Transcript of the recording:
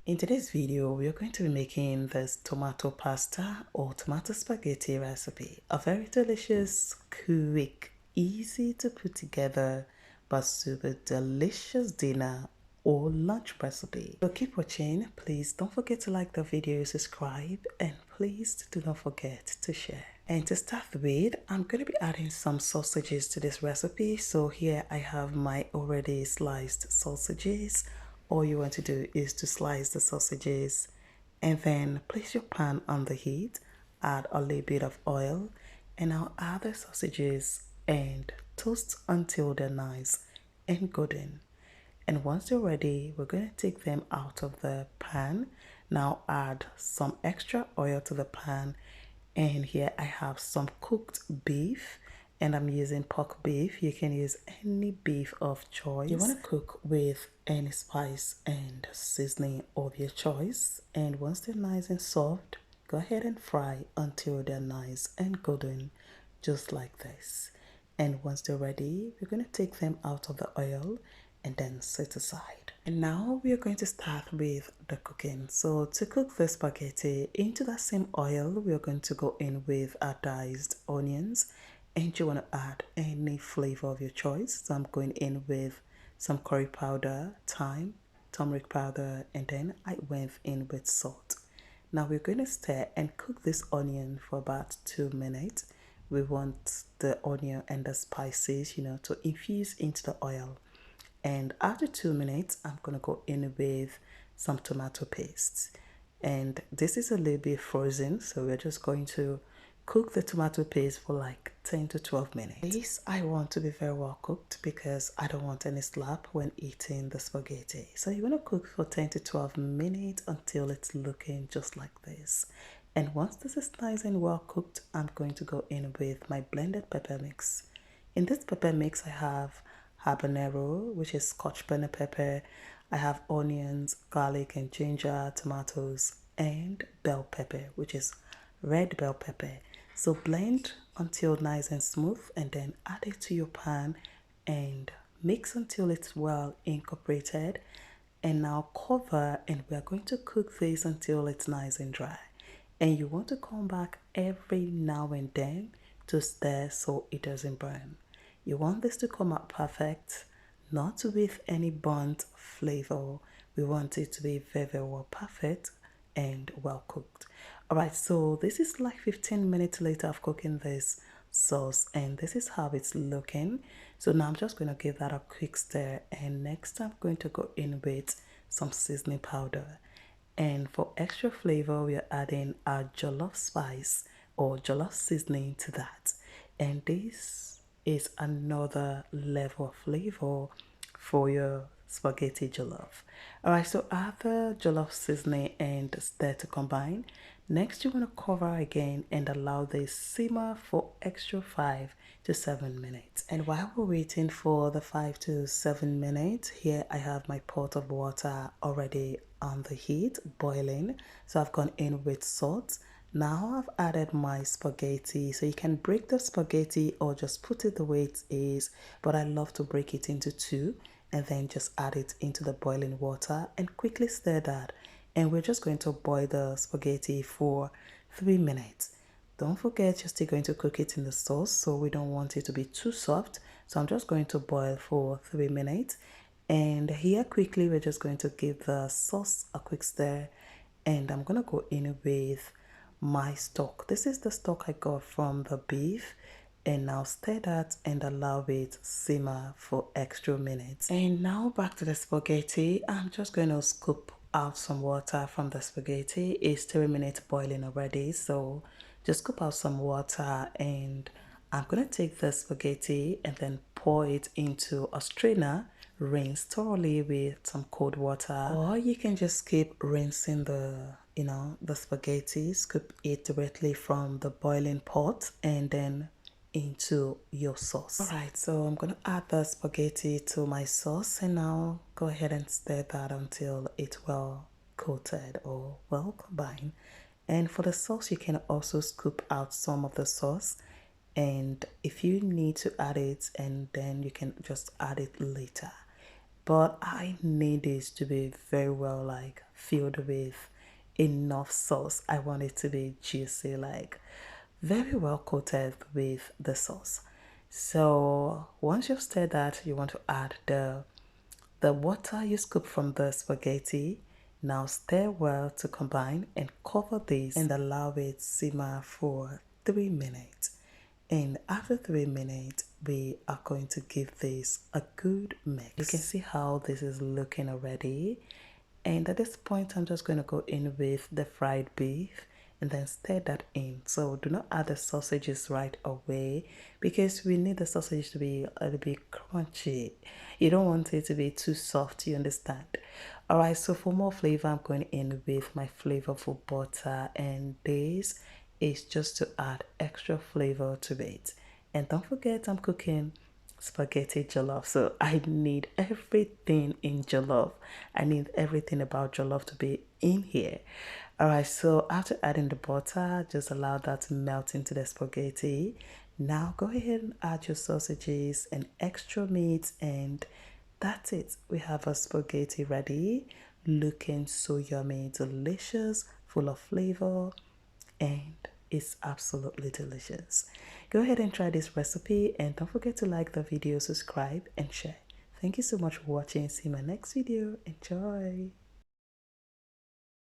In today's video, we are going to be making this tomato pasta or tomato spaghetti recipe. A very delicious, quick, easy to put together, but super delicious dinner or lunch recipe. So keep watching. Please don't forget to like the video, subscribe, and please do not forget to share. And to start with, I'm going to be adding some sausages to this recipe. So here I have my already sliced sausages. All you want to do is to slice the sausages and then place your pan on the heat, add a little bit of oil, and now add the sausages and toast until they're nice and golden. And once they're ready, we're going to take them out of the pan. Now add some extra oil to the pan, and here I have some cooked beef, and I'm using pork beef. You can use any beef of choice. You want to cook with any spice and seasoning of your choice, and once they're nice and soft, go ahead and fry until they're nice and golden, just like this. And once they're ready, we're going to take them out of the oil and then set aside. And now we are going to start with the cooking. So to cook the spaghetti, into that same oil, we are going to go in with our diced onions, and you want to add any flavor of your choice. So I'm going in with some curry powder, thyme, turmeric powder, and then I went in with salt. Now we're going to stir and cook this onion for about 2 minutes. We want the onion and the spices, to infuse into the oil. And after 2 minutes, I'm going to go in with some tomato paste. And this is a little bit frozen, so we're just going to cook the tomato paste for like 10 to 12 minutes. This I want to be very well cooked because I don't want any slap when eating the spaghetti. So you want to cook for 10 to 12 minutes until it's looking just like this. And once this is nice and well cooked, I'm going to go in with my blended pepper mix. In this pepper mix, I have habanero, which is scotch bonnet pepper. I have onions, garlic and ginger, tomatoes, and bell pepper, which is red bell pepper. So blend until nice and smooth, and then add it to your pan and mix until it's well incorporated. And now cover, and we are going to cook this until it's nice and dry. And you want to come back every now and then to stir so it doesn't burn. You want this to come out perfect, not with any burnt flavor. We want it to be very, very well perfect and well cooked. Alright, so this is like 15 minutes later of cooking this sauce, and this is how it's looking. So now I'm just going to give that a quick stir, and next I'm going to go in with some seasoning powder. And for extra flavor, we are adding our jollof spice or jollof seasoning to that. And this is another level of flavor for your spaghetti jollof. Alright, so add the jollof seasoning and stir to combine. Next, you want to cover again and allow this simmer for extra 5 to 7 minutes. And while we're waiting for the 5 to 7 minutes, here I have my pot of water already on the heat, boiling. So I've gone in with salt. Now I've added my spaghetti, so you can break the spaghetti or just put it the way it is, but I love to break it into two and then just add it into the boiling water and quickly stir that. And we're just going to boil the spaghetti for 3 minutes. Don't forget, you're still going to cook it in the sauce, so we don't want it to be too soft. So I'm just going to boil for 3 minutes. And here quickly, we're just going to give the sauce a quick stir. And I'm going to go in with my stock. This is the stock I got from the beef, and now stir that and allow it simmer for extra minutes. And now back to the spaghetti. I'm just going to scoop out some water from the spaghetti. It's 3 minutes boiling already, so just scoop out some water, and I'm going to take the spaghetti and then pour it into a strainer. Rinse thoroughly with some cold water, or you can just keep rinsing the spaghetti, scoop it directly from the boiling pot and then into your sauce. All right, so I'm gonna add the spaghetti to my sauce, and now go ahead and stir that until it's well coated or well combined. And for the sauce, you can also scoop out some of the sauce, and if you need to add it, and then you can just add it later. but I need this to be very well like filled with enough sauce. I want it to be juicy, like very well coated with the sauce. So once you've stirred that, you want to add the water you scoop from the spaghetti. Now stir well to combine and cover this and allow it simmer for 3 minutes. And after 3 minutes, we are going to give this a good mix. You can see how this is looking already. And at this point, I'm just going to go in with the fried beef and then stir that in. So do not add the sausages right away because we need the sausage to be a little bit crunchy. You don't want it to be too soft, you understand? Alright, so for more flavor, I'm going in with my flavorful butter, and this is just to add extra flavor to it. And don't forget, I'm cooking spaghetti jollof, so I need everything in jollof. I need everything about jollof to be in here. Alright, so after adding the butter, just allow that to melt into the spaghetti. Now go ahead and add your sausages and extra meat, and that's it. We have our spaghetti ready, looking so yummy, delicious, full of flavor, and it's absolutely delicious. Go ahead and try this recipe, and don't forget to like the video, subscribe, and share. Thank you so much for watching. See you in my next video. Enjoy.